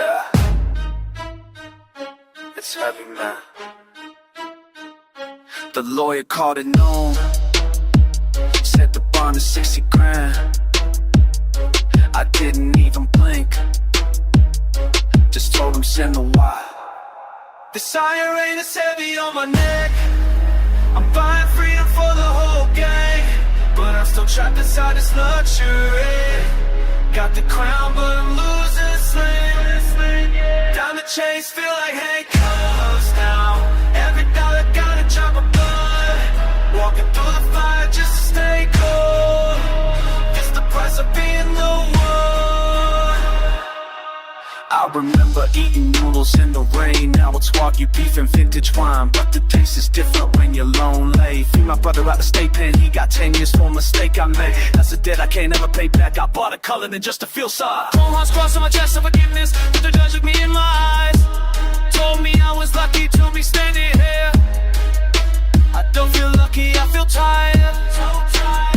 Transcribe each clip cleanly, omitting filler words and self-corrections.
Yeah, it's heavy, man. The lawyer called it known, set the bond to 60 grand. I didn't even blink, just told him send the wire. This iron is heavy on my neck. I'm buying freedom for the whole gang, but I'm still trapped inside this luxury. Got the crown, but I'm losing sling. Diamond chains feel like handcuffs now. Every dollar got a drop of blood. Walking through the fire just to stay cold. It's the price of being the one. I remember eating noodles in the rain. Now it's Wagyu beef and vintage wine, but the taste is different when you're lonely. Free my brother out of state pen, he got 10 years for a mistake I made. That's a debt I can't ever pay back. I bought a Cullinan just to feel sorry. Chrome hearts crossed on my chest of forgiveness, but the judge looked me in my eyes. Told me I was lucky to be standing here. I don't feel lucky, I feel tired. So tired.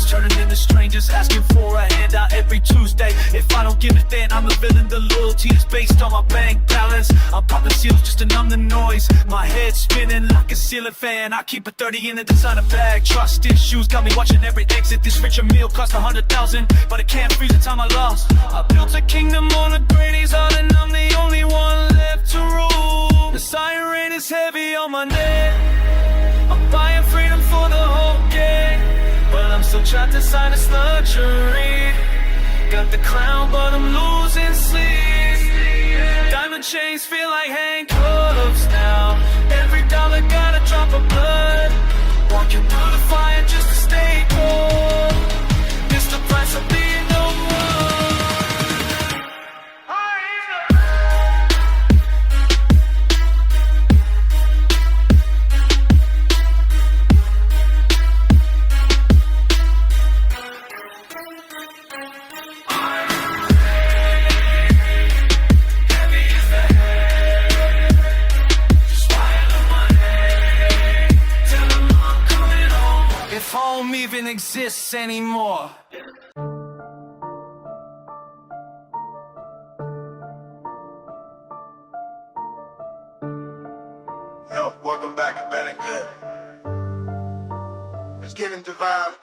Turning into strangers, asking for a handout every Tuesday. If I don't give it, then I'm a villain. The loyalty is based on my bank balance. I'm popping seals just to numb the noise. My head spinning like a ceiling fan. I keep a 30 in a designer bag. Trust issues got me watching every exit. This richer meal cost 100,000, but it can't freeze the time I lost. I built a kingdom on a Grady's heart, and I'm the only one left to rule. The siren is heavy on my neck. I'm buying freedom for the whole gang, but I'm still trapped inside this luxury. Got the crown, but I'm losing sleep. Diamond chains feel like handcuffs now. Every dollar got a drop of blood. Walking through the fire just to stay cold. It's the price of being no one. If home even exists anymore. Yo, welcome back to Better Good. It's getting divine.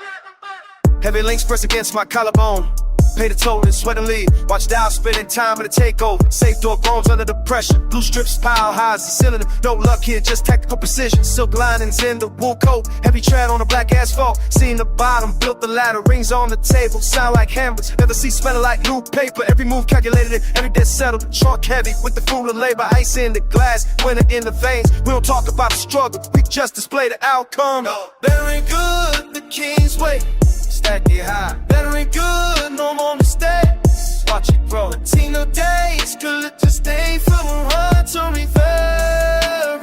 Heavy links press against my collarbone. Pay the toll and sweat and leave. Watch Dow spending time in the takeover. Safe door groans under the pressure. Blue strips pile high as the cylinder. No luck here, just tactical precision. Silk linings in the wool coat. Heavy tread on the black asphalt. Seen the bottom, built the ladder. Rings on the table, sound like hammers. Leather seats smelling like new paper. Every move calculated, every debt settled. Trunk heavy with the fool of labor. Ice in the glass, winter in the veins. We don't talk about the struggle, we just display the outcome. Better ain't good, the king's way. Stack it high. Better ain't good, no more mistakes. Watch it grow. Latino days, could it just stay from a heart to me very.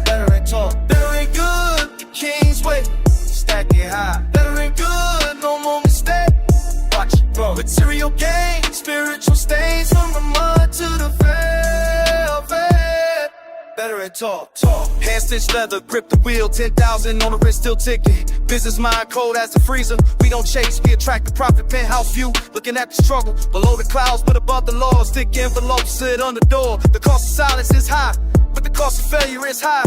Better ain't talk. Better ain't good, the king's way. Stack it high. Better ain't good, no more mistakes. Watch it grow. Material gain, spiritual stains from the mud to the velvet. Better ain't talk. Hand stitched leather, grip the wheel, 10,000 on the wrist, still ticking. Business mind cold as the freezer. We don't chase, we attract the profit. Penthouse view, looking at the struggle. Below the clouds, but above the laws. Thick envelopes sit on the door. The cost of silence is high, but the cost of failure is high.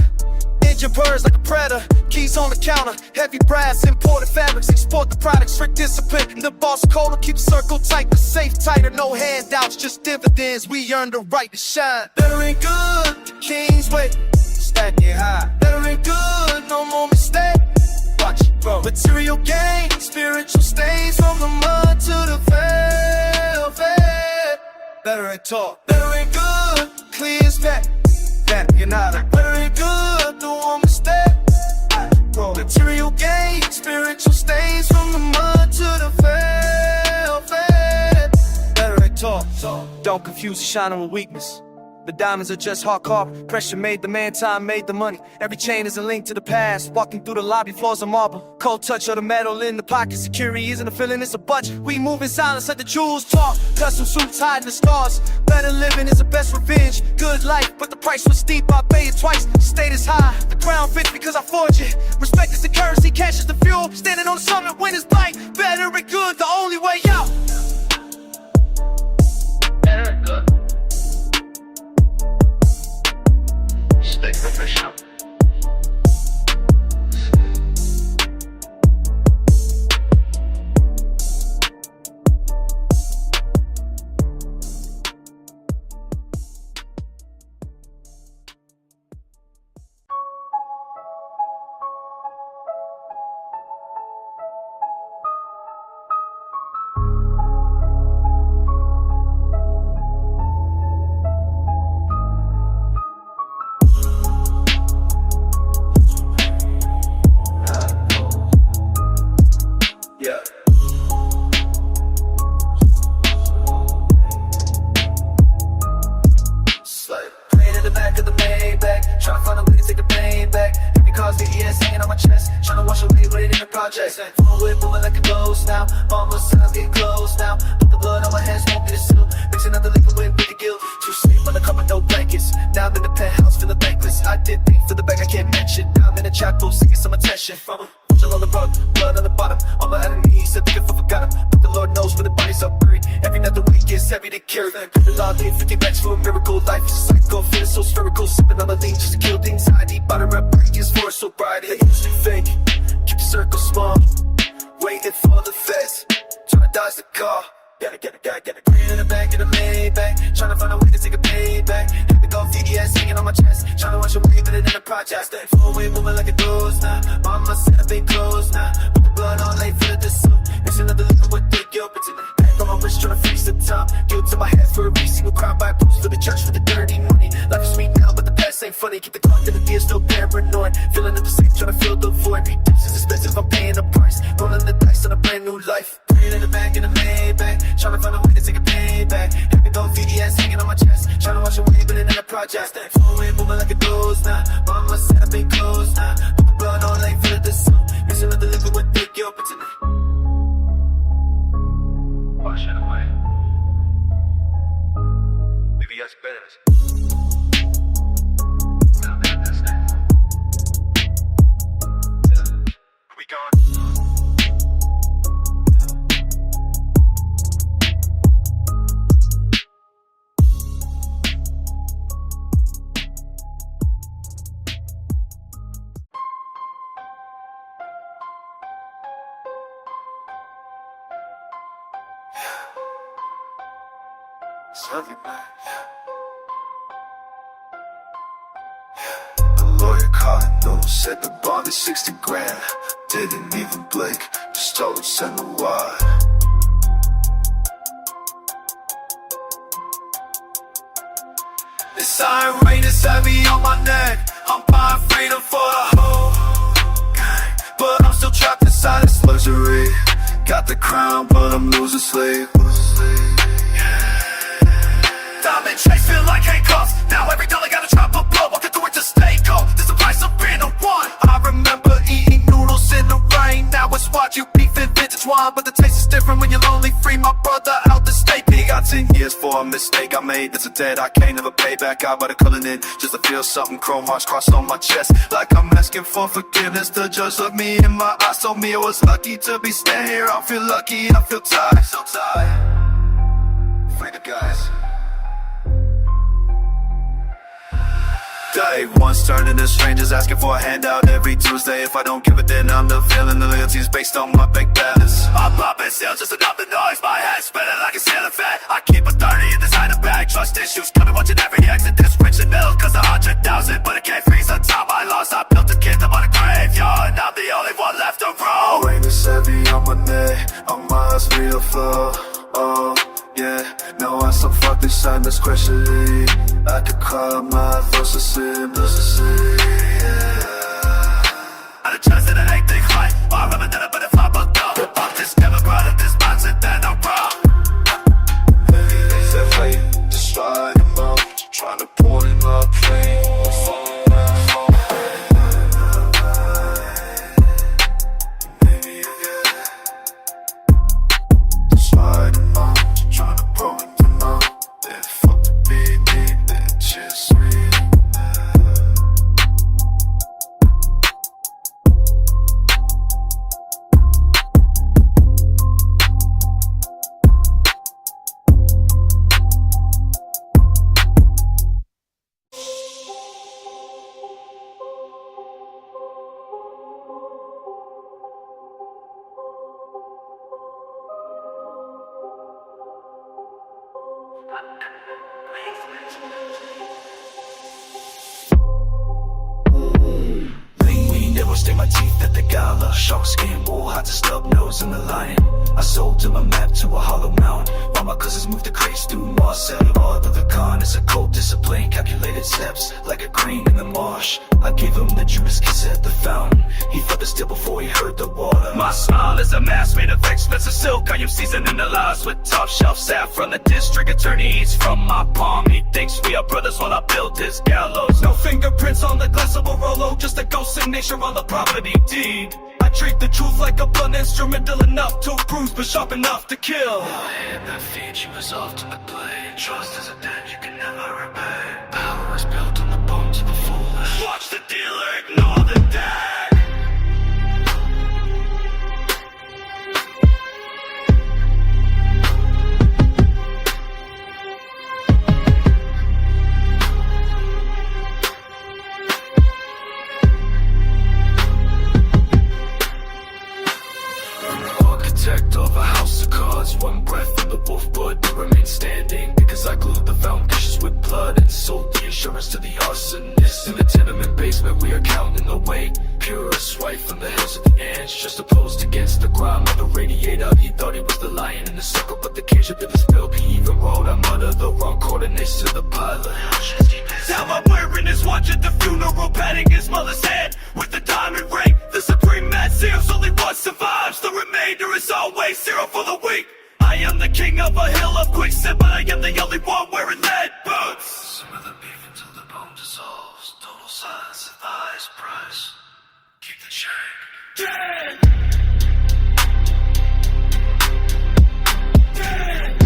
Engine birds like a predator, keys on the counter. Heavy brass, imported fabrics, export the product. Strict discipline, the boss code keep the circle tight. The safe tighter, no handouts, just dividends. We earn the right to shine. Better ain't good, the king's way. Stack it high. Better ain't good, no more mistake. Watch it grow. Material gain, spiritual stains from the mud to the velvet. Better ain't talk. Better ain't good, clear as that. You're not a better ain't good, no more mistake. Material gain, spiritual stains from the mud to the velvet. Better ain't talk. Don't confuse the shine with weakness. The diamonds are just hard carved. Pressure made the man, time made the money. Every chain is a link to the past. Walking through the lobby, floors of marble. Cold touch of the metal in the pocket. Security isn't a feeling, it's a budget. We move in silence, let the jewels talk. Custom suits hiding the stars. Better living is the best revenge. Good life, but the price was steep. I pay it twice. Status high, the crown fits because I forge it. Respect is the currency, cash is the fuel. Standing on the summit when it's light. Better and good, the only way out. Better and good. Stay professional. The lawyer caught no, said the bond is 60 grand. Didn't even blink, just told him send the wire. This iron rain is heavy on my neck. I'm buying freedom for the whole gang, but I'm still trapped inside this luxury. Got the crown, but I'm losing sleep. Diamond chase feel like handcuffs. Now every dollar gotta drop a blow. Walking through it to stay cold. This the price of being a one. I remember eating noodles in the rain. Now it's what you beef and vintage wine, but the taste is different when you're lonely. Free my brother out the state. He got 10 years for a mistake I made. That's a debt I can't never pay back. I bought a culling in just to feel something. Chrome hearts crossed on my chest, like I'm asking for forgiveness. The judge looked me in my eyes, told me I was lucky to be standing here. I feel lucky, I feel tired, so tired. Free the guys. Day one's turning to strangers, asking for a handout every Tuesday. If I don't give it, then I'm the villain. The loyalty's based on my bank balance. I'm popping sales just enough to noise. My head spinning like a ceiling fan. I keep a 30 in the side of bag. Trust issues coming, watching every exit. This rich and middle, cause 100,000. But it can't freeze the time I lost. I built a kingdom on a graveyard. I'm the only one left to roll. Rain is heavy on my neck. On my eyes real flow. Oh yeah, no, I so fuck this sadness questioning. I could call my thoughts a sin, yeah. I just did anything right. I remember that I better fly, but go. I'm just never proud of this mindset that I'm wrong. They say, destroy them all, trying to stain my teeth at the gala. Shark skin, bull, hot to stub nose and the lion. I sold to my map to a hollow mound. While my cousins moved the crates through Marcel. All of the con is a cold discipline. Calculated steps like a green in the marsh. I gave him the Judas kiss at the fountain. He felt the steel before he heard the water. My smile is a mask made of expensive silk. I am seasoning the lies with top shelf saffron. The district attorney eats from my palm. He thinks we are brothers when I built his gallows. No fingerprints on the glass of a Rolo, just a ghost signature on the property deed. I treat the truth like a blunt, instrumental enough to bruise, but sharp enough to kill. The hand that feeds you is ultimate play. Trust is a debt you can never repay. Power is built on the bones of a foolish. Watch the dealer ignore the debt. Of a house of cards, one breath from the wolf blood to remain standing. Because I glued the foundations with blood and sold the insurance to the arsonist. In the tenement basement we are counting the weight. Purest white from the hills of the ants, just opposed against the grime of the radiator. He thought he was the lion in the circle, but the cage of it was built. He even wrote, I mutter the wrong coordinates to the pilot. Now I'm wearing his watch at the funeral, patting his mother's head with the diamond ring. The supreme man seals, only one survives. The remainder is always zero for the weak. I am the king of a hill of quicksand, but I am the only one wearing lead boots. Simmer the beef until the bone dissolves. Total silence at the highest price. Keep the chain. Dead! Dead!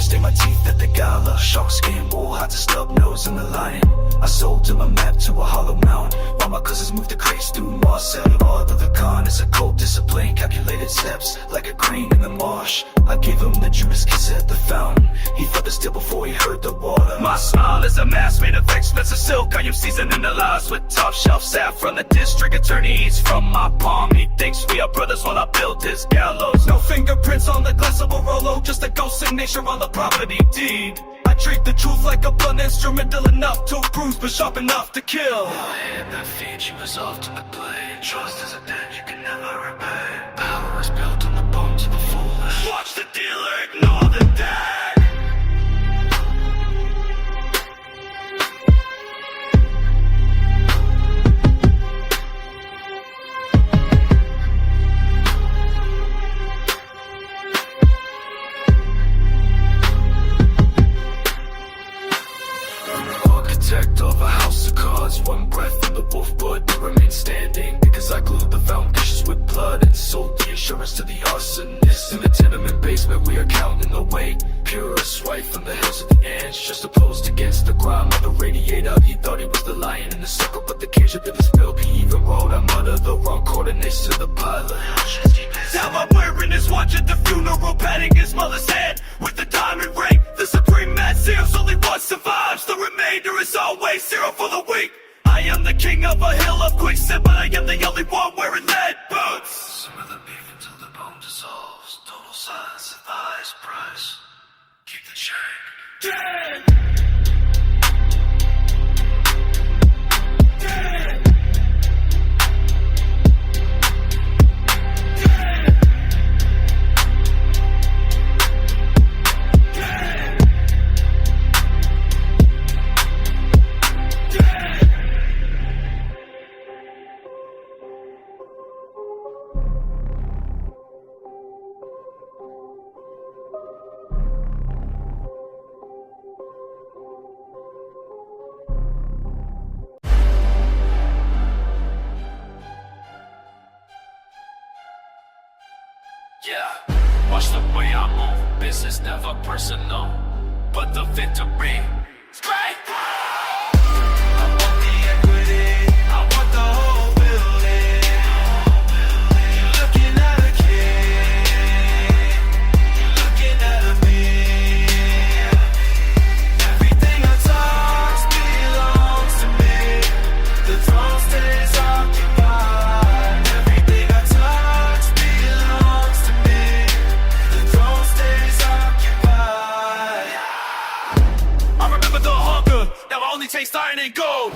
Stain my teeth at the gala. Shark skin, bull, hot to stub nose and the lion. I sold to my map to a hollow mound. While my cousins moved the crates through Marcel. All of the con is a cold discipline. Calculated steps like a green in the marsh. I gave him the Judas kiss at the fountain. He felt the steel before he heard the water. My smile is a mask made of expensive silk. I am seasoning the lies with top shelf saffron. The district attorney eats from my palm. He thinks we are brothers when I built his gallows. No fingerprints on the glass of a Rolo, just a ghost signature on the property deed. I treat the truth like a blunt, instrumental enough to bruise, but sharp enough to kill. The hand that feeds you is ultimate play. Trust is a debt you can never repay. Power is built on the bones of a foolish. Watch the dealer ignore the debt. Of a house of cards, one breath from the wolf blood to remain standing. Because I glued the foundations with blood and sold the insurance to the arsonist. In the tenement basement we are counting the weight. Purest white from the hills of the ants, just opposed against the grime of the radiator. He thought he was the lion in the circle, but the cage of it was built. He even wrote, I mutter the wrong coordinates to the pilot. Now I'm wearing his watch at the funeral, patting his mother's head with the diamond ring. The supreme man seals, only one survives. The remainder is always zero for the weak. I am the king of a hill of quicksand, but I am the only one wearing lead boots. Simmer the beef until the bone dissolves. Total silence at the highest price. Keep the chain. Dead! Dead! Yeah, watch the way I move. Business never personal, but the victory is great. I want the equity, I want the whole building. You're looking at a king, you're looking at me. Everything I touch belongs to me. The throne stays occupied. Everything I touch belongs to me. The throne stays occupied. I remember the hunger, now I only taste iron and gold.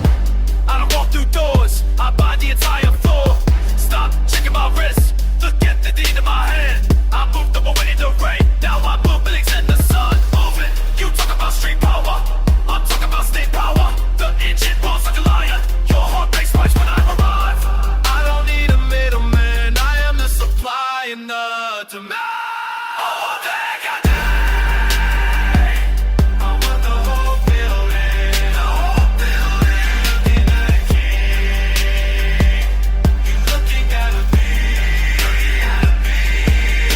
I don't walk through doors, I buy the entire floor. Stop checking my wrist, look at the deed in my hand. I moved up away in the rain, now I'm moving in the sun. Moving, you talk about street power, I'm talking about state power. The engine rolls like a lion, your heart breaks twice when I arrive. I don't need a middleman, I am the supply and the demand. Oh, they got that. I want the whole building, the whole building. Looking at a king, you looking at me, looking at me.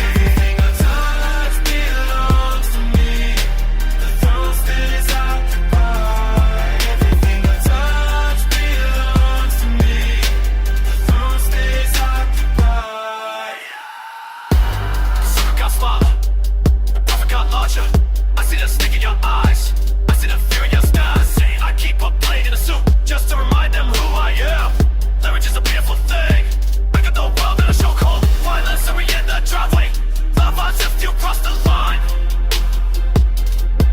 Everything I touch belongs to me. The throne stays occupied. Everything I touch belongs to me. The throne stays occupied. Sucker got smaller, the prophet got larger. I see the snake in your eyes, I see the fear in your stance. I keep a blade in a suit just to remind them who I am. Leverage is a beautiful thing, I got the world in a chokehold. Violence are in the driveway, love odds if you cross the line.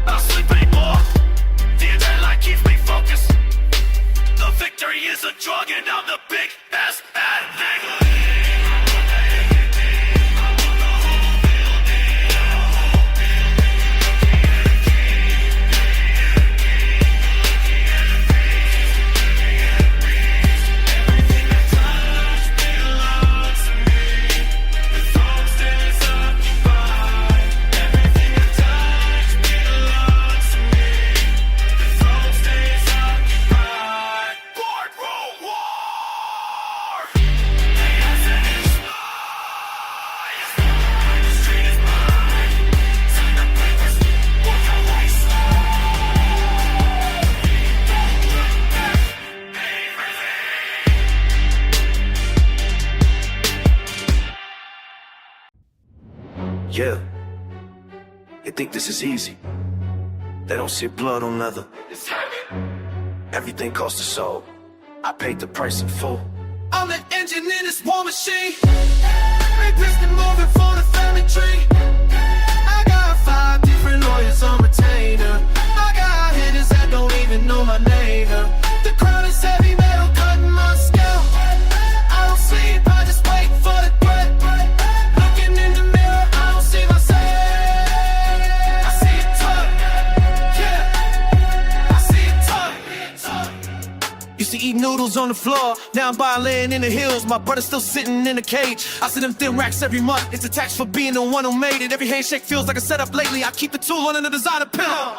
I don't sleep anymore, the adrenaline keeps me focused. The victory is a drug and I'm the big ass addict. Yeah, you think this is easy? They don't see blood on leather. Everything costs a soul. I paid the price in full. I'm the engine in this war machine. Big piston moving for the family tree. I got 5 different lawyers on retainer. I got hitters that don't even know my name. The crown is heavy metal cutting my scale. I don't sleep, I just wait for the threat. Looking in the mirror, I don't see myself. I see it tuck, yeah. I see it tuck. Used to eat noodles on the floor, now I'm violating in the hills. My brother's still sitting in a cage. I see them thin racks every month. It's a tax for being the one who made it. Every handshake feels like a setup lately. I keep the tool under the designer pillow.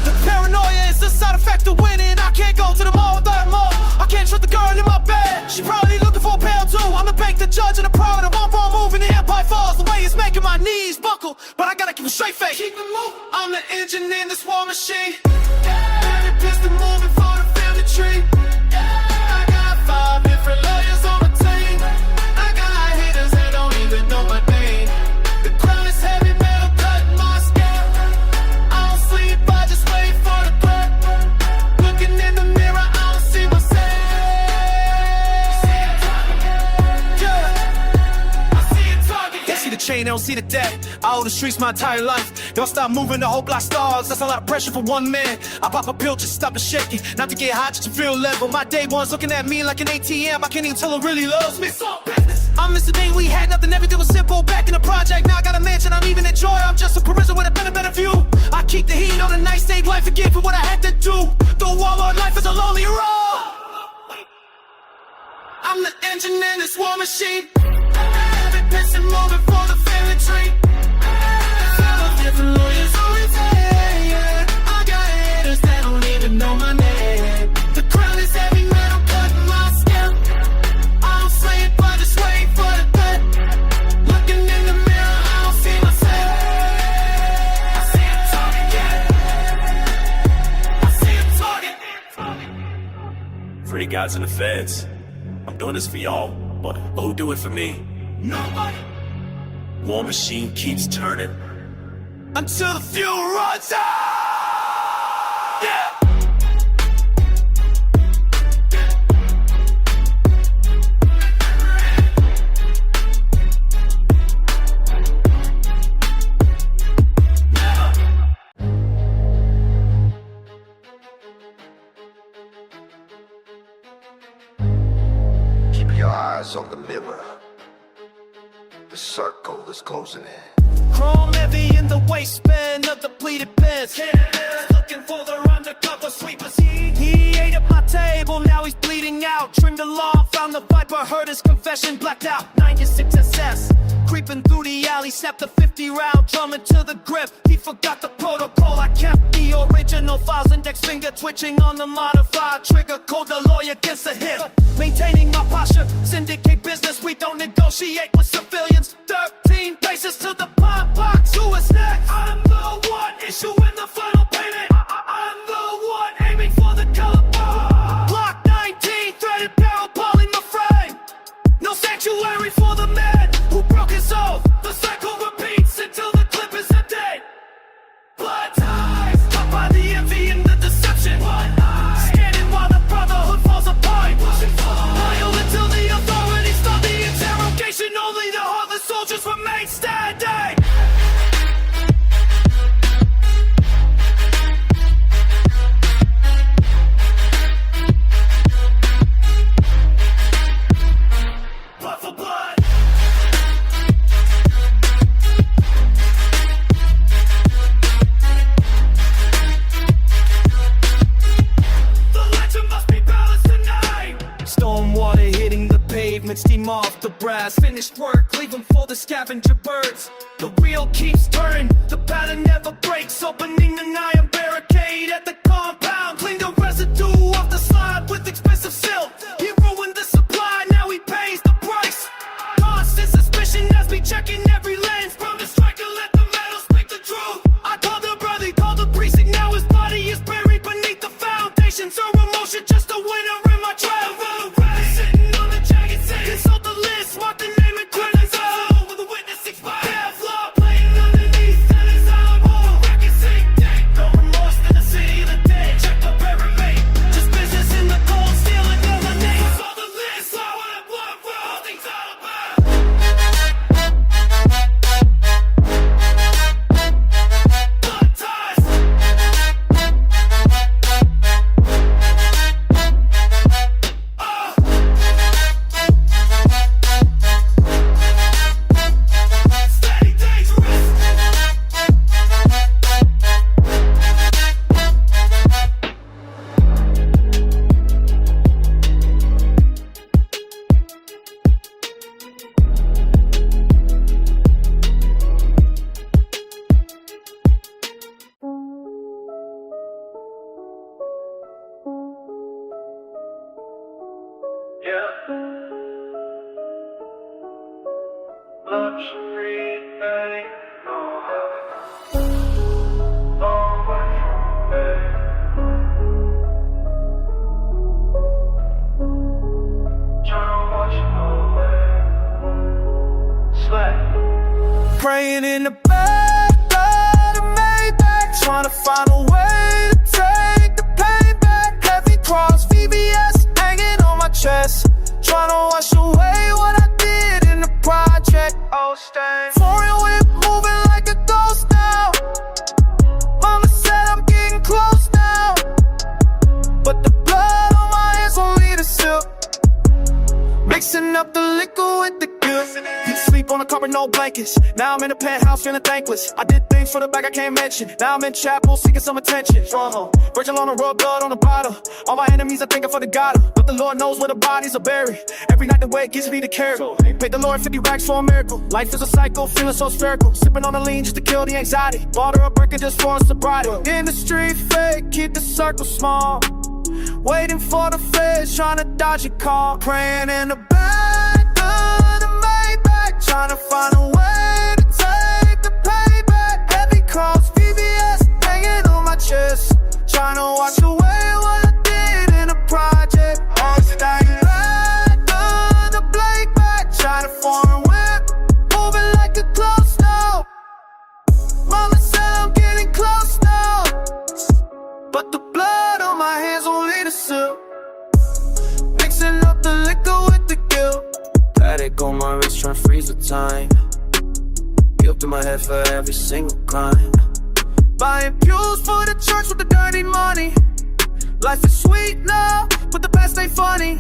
The paranoia is the side effect of winning. I can't go to the mall without a mall. I can't trust the girl in my bed. She probably looking for a pail too. I'm the bank, the judge, and the proud. I won't fall moving, the empire falls. The way it's making my knees buckle, but I gotta keep a straight face. Keep it moving. I'm the engine in this war machine. Every piston moving for the family tree. I got 5 different lawyers on the team. I got haters that don't even know my name. The crown is heavy metal cutting my scale. I don't sleep, I just wait for the threat. Looking in the mirror, I don't see myself. Yeah, I see a target. They see the chain, they don't see the debt. I owe the streets my entire life. Y'all stop moving, the whole block stars. That's a lot of pressure for one man. I pop a pill, just stop the shaking. Not to get hot, just to feel level. My day one's looking at me like an ATM. I can't even tell who really loves me. I'm Mr. Day, we had nothing, everything was simple. Back in the project, now I got a mansion, I'm even enjoy. I'm just a parisian with a better view. I keep the heat on a nice day, life again for what I had to do. The Walmart life is a lonely road. I'm the engine in this war machine. Every piston moving for the family tree. 5 different lawyers on retainer. I got haters that don't even know my name. The crown is heavy metal cutting my scale. I don't sleep, I just wait for the threat. Looking in the mirror, gods and the feds. I'm doing this for y'all, but who do it for me? Nobody. War machine keeps turning until the fuel runs out. Yeah. Keep your eyes on the mirror. The circle is closing in. Chrome heavy in the waistband of depleted pants. Looking for the undercover sweepers. He ate at my table, now he's bleeding out. Trimmed along, found the viper, heard his confession, blacked out. 96 SS, creeping through the alley, snapped the 50 round, drumming to the grip. He forgot the protocol, I kept the original files, index finger twitching on the modified trigger. Called the lawyer against the hip, maintaining my posture. Syndicate business, we don't negotiate with civilians. 13 paces to the pop box, who is next? I'm the one issuing the final payment. I'm the one aiming for the color bar. Block 19, threaded barrel, balling my frame. No sanctuary for the man who broke his oath. The cycle repeats until the clip is empty. Blood ties, caught by the envy and the deception. Scanning while the brotherhood falls apart. Loyal until the authorities start the interrogation. Only the heartless soldiers remain standing. Blood for blood. The legend must be balanced tonight. Stormwater hitting the pavement, steam off the brass. Finished work, leave them for the scavenger birds. The wheel keeps turning, the pattern never breaks. Opening the iron barricade at the compound. Clean the residue off the slide with expensive silk. He ruined the supply, now he pays the price. Constant suspicion has me checking every lens. From the striker, let the metal speak the truth. I called the brother, he called the precinct. Now his body is buried beneath the foundations. Her emotion, just a winner in my trial. Sitting on the jagged sand. Consult the list, mark the name and credits. Over the witness expired. Death law playing underneath. That is how I'm on. Record sink dead. No remorse in the city of the dead. Check the pyramid. Just business in the cold steel and never name. Saw the list, saw what it was. All things all about. Blood ties. Steady dangerous. Yeah. Luxury thing. Praying in the back of the Maybach, trying to find a way to take the pain back. Heavy cross, VBS hanging on my chest, trying to wash away what I did in the project. Oh, stain. Foreign whip moving like a ghost now. Mama said I'm getting close now, but the blood on my hands won't lead a sip. Mixing up the liquor with the guilt. Sleep on the carpet, no blankets. Now I'm in a penthouse feeling thankless. I did things for the bag I can't mention. Now I'm in chapel seeking some attention. Virgin on the rub, blood on the bottle. All my enemies are thinking for the God, but the Lord knows where the bodies are buried. Every night the way it gives me the carry. Paid the Lord 50 racks for a miracle. Life is a cycle, feeling so spherical. Sipping on the lean just to kill the anxiety. Bought her a breaker just for sobriety. In the street fake, keep the circle small. Waiting for the feds, trying to dodge a call. Praying in the back of the Maybach, trying to find a way to take the payback. Heavy cross, VBS hanging on my chest, trying to wash away what I did in the project. All on my wrist trying to freeze the time. Guilt in my head for every single crime. Buying pews for the church with the dirty money. Life is sweet now, but the past ain't funny.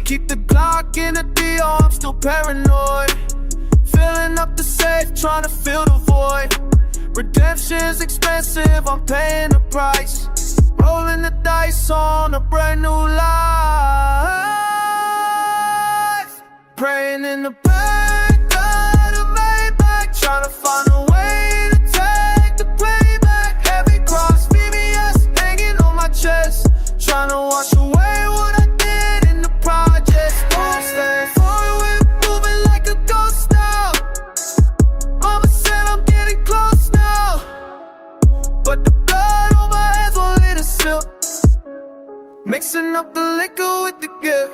Keep the Glock in the DR, I'm still paranoid. Filling up the safe, trying to fill the void. Redemption's expensive, I'm paying the price. Rolling the dice on a brand new life. Praying in the back of the Maybach, trying to find a way to take the playback. Heavy cross, VVS hanging on my chest, trying to wash away what I did in the projects. Don't stay far away, moving like a ghost now. Mama said I'm getting close now, but the blood on my hands won't let it slip. Mixing up the liquor with the gift.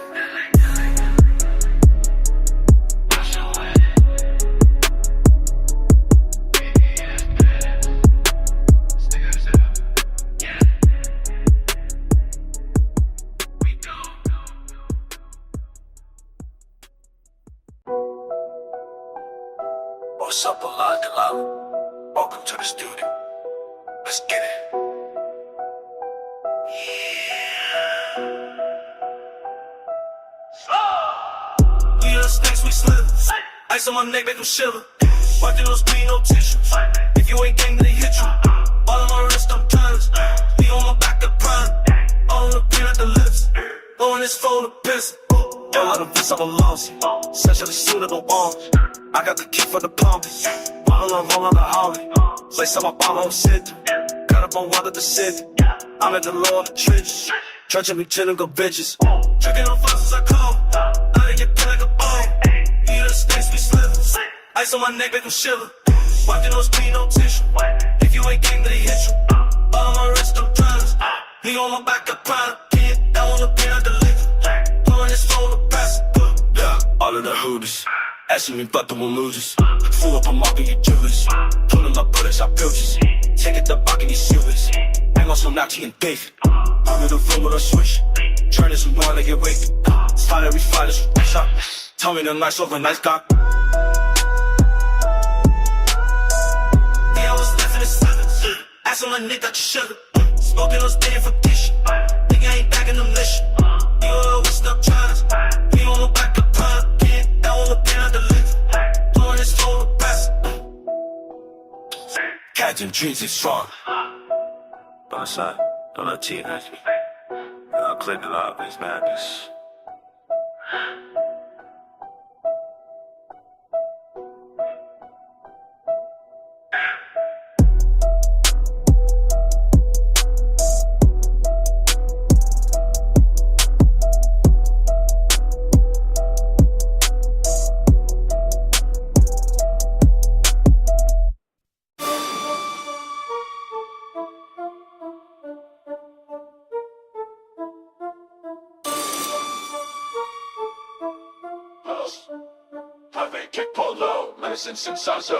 What's up, alive and loud? Welcome to the studio. Let's get it. Yeah, snakes we slither. Ice on my neck, make them shiver. Wiping those clean, no tissues. If you ain't gang, they hit you. All on my wrist, I'm timeless. Me on my back, the prime. All on the pin at the lips. Blowing this phone, a piss. Yo, out of this, I'm a loss. Essentially suited the walls. I got the key for the pumpers. All on the holiday. Place on my bomb, I'm sit. Got up on one of the city. I'm at the low of the trenches. Trenching me chillin' go bitches. Drinking on fast as I come. I didn't get paid like a bomb. Yeah, the snakes be slither. Ice on my neck, make them shiver. Wiping those clean, no tissue. If you ain't gang, they hit you. All on my wrist, I'm timeless. Me on my back, I pride. Kid, down on the pin, I deliver. Blowing this phone, the press. Yeah, all of the hooters. Asking me about the losers. Full up, I'm marking your jewelers. Pulling my bullets, I pilches. Taking the back in your silvers. Hang on some Nazi and David. I'm in the room with a switch. Turning some noise like it wake. Slide every fire, shot. Tell me the nice over nice cock. Yeah, I was left in the silence. Asking my nigga got your sugar. Smoking those days for dish. Nigga ain't back in the mission. You always stuck trying. Me on the back of prime. On the pin of the lift, blowing this phone to pass. Catching dreams is strong. By side, don't let T ask me. I'll clear the lot of these madness.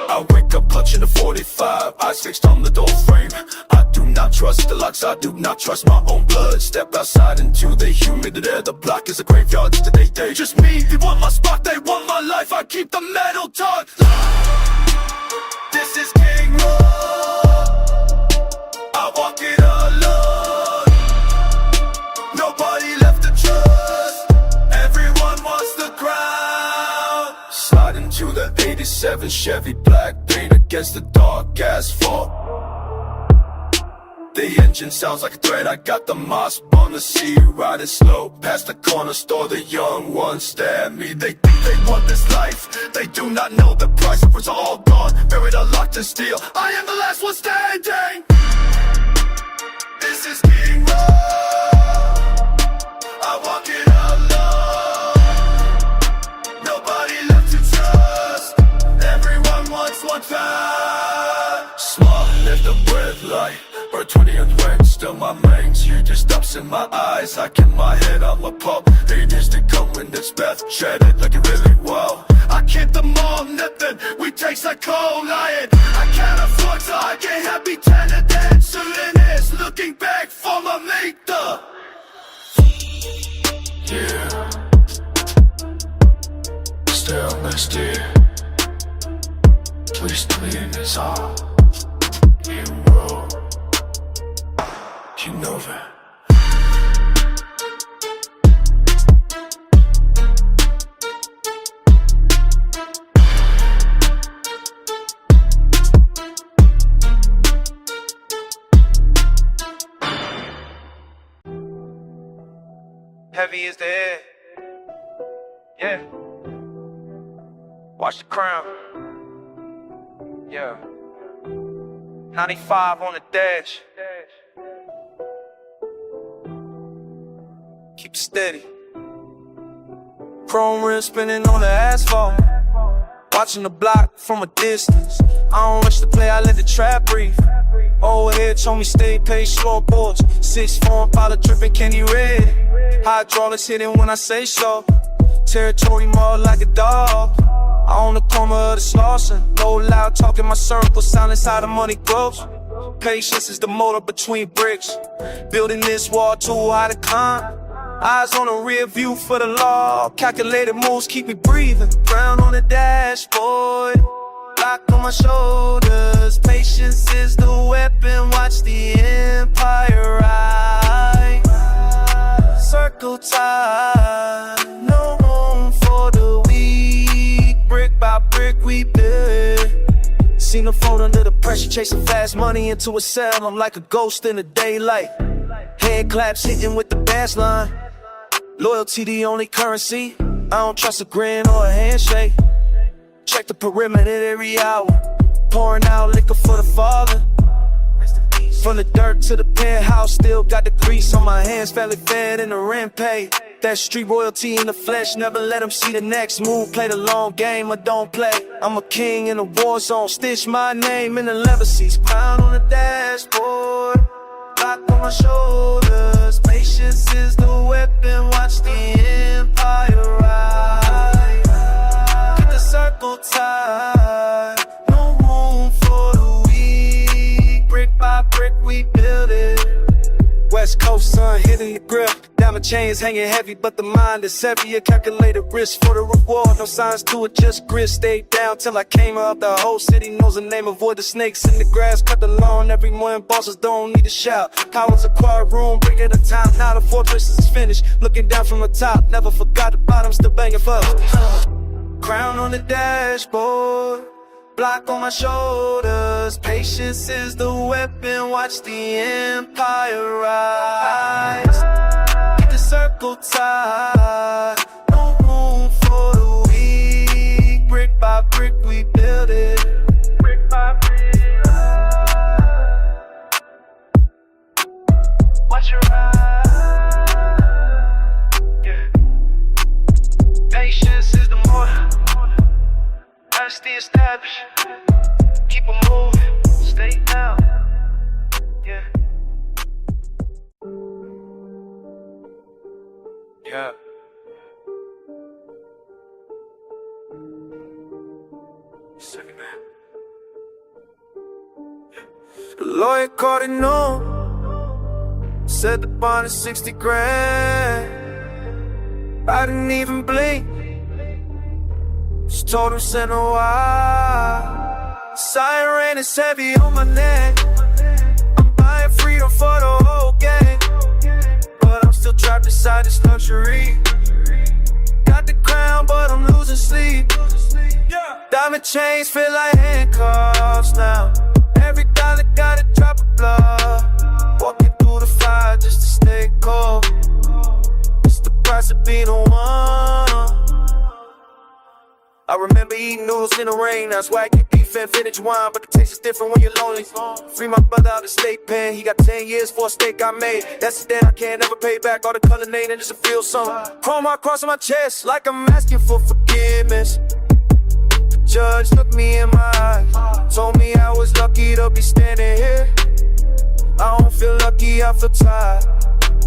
I wake up clutching the 45, eyes fixed on the door frame. I do not trust the locks, I do not trust my own blood. Step outside into the humid air, the block is a graveyard, it's the day. Just me, they want my spot, they want my life, I keep the metal tucked. This is King Road, I walk it alone. Nobody left to trust, everyone wants the crown. Slide into the 87 Chevy black paint against the dark asphalt. The engine sounds like a threat, I got the Moss on the sea, riding slow past the corner store, the young ones stare at me. They think they want this life, they do not know the price. It was all gone, buried or locked in steel. I am the last one standing. This is King Road, I walk it alone. Nobody left to trust, everyone wants one time. Small, lift a breath light. Bird 20 and wing, still my mange. You just stops in my eyes. I keep my head on my pump. They used to come when it's best. Shed it like it really well. I keep them all nothing. We taste like cold lion. I can't afford to, I can't have me tenant dancer in this. Looking back for my maker. Yeah. Still last year. Please clean this off. You roll. You know that. Heavy is the head. Yeah. Watch the crown. Yeah. 95 on the dash. Keep it steady. Chrome rim spinning on the asphalt. Watching the block from a distance. I don't rush to play, I let the trap breathe. Old head told me stay paid, short boards. 6'4", pilot dripping candy red. Hydraulics hitting when I say so. Territory more like a dog. I own the corner of the Slauson. Low loud talking my circle, silence how the money grows. Patience is the motor between bricks. Building this wall too high to climb. Eyes on the rear view for the law. Calculated moves keep me breathing. Ground on the dashboard. Lock on my shoulders. Patience is the weapon. Watch the empire rise. Circle time. No room for the weak. Brick by brick we build. Seen the phone under the pressure, chasing fast money into a cell. I'm like a ghost in the daylight. Hand claps hitting with the bass line. Loyalty the only currency. I don't trust a grin or a handshake. Check the perimeter every hour. Pouring out liquor for the father. From the dirt to the penthouse, still got the grease on my hands. Family fed and the rent paid. That street royalty in the flesh, never let them see the next move. Play the long game or don't play. I'm a king in a war zone. Stitch my name in the leather seats. Crown on the dashboard. Lock on my shoulders. Patience is the weapon. Watch the empire rise. Get the circle tight. No room for the weak. Brick by brick we build it. West Coast sun hitting the grip. Diamond chains hanging heavy, but the mind is heavy. A calculated risk for the reward. No signs to it, just grit. Stayed down till I came up. The whole city knows the name. Avoid the snakes in the grass. Cut the lawn every morning. Bosses don't need to shout. Powers a quiet room, bring it a time. Now the fortress is finished. Looking down from the top. Never forgot the bottom, still banging for crown on the dashboard. Block on my shoulders. Patience is the weapon. Watch the empire rise. Keep the circle tight. No room for the weak. Brick by brick we build it. Brick by brick. Watch your eyes. Yeah. Patience is the motor. That's the established. Keep it moving, stay down. Yeah. Yeah. Second man. The lawyer called it noon. Said the bond is 60 grand. I didn't even blink. She told him send a while. Siren is heavy on my neck. I'm buying freedom for the whole gang. But I'm still trapped inside this luxury. Got the crown but I'm losing sleep. Diamond chains feel like handcuffs now. Every dollar gotta drop a blood. Walking through the fire just to stay cold. It's the price of being a one. I remember eating noodles in the rain. That's why I get beef and vintage wine. But the taste is different when you're lonely. Free my brother out of state pen. He got 10 years for a steak I made. That's the debt I can't never pay back. All the color name and just to feel something. Chrome heart crossing my chest like I'm asking for forgiveness. The judge looked me in my eyes. Told me I was lucky to be standing here. I don't feel lucky, I feel tired.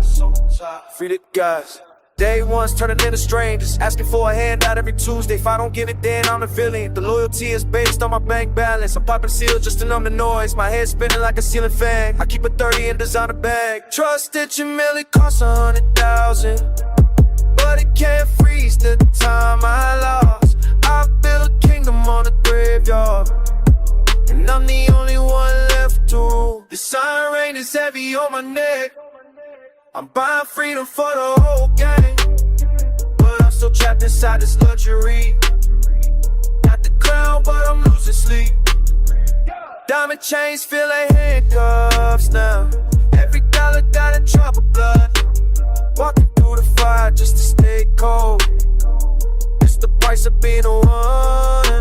So tired. Free the guys. Day one's turning into strangers, asking for a handout every Tuesday. If I don't get it, then I'm the villain. The loyalty is based on my bank balance. I'm popping seals just to numb the noise. My head spinning like a ceiling fan. I keep a 30 in designer bag. Trust that your milli costs 100,000, but it can't freeze the time I lost. I built a kingdom on a graveyard, and I'm the only one left to rule. The sun rain is heavy on my neck. I'm buying freedom for the whole gang, but I'm still trapped inside this luxury. Got the crown, but I'm losing sleep. Diamond chains feel like handcuffs now. Every dollar got a drop of blood. Walking through the fire just to stay cold. It's the price of being a one.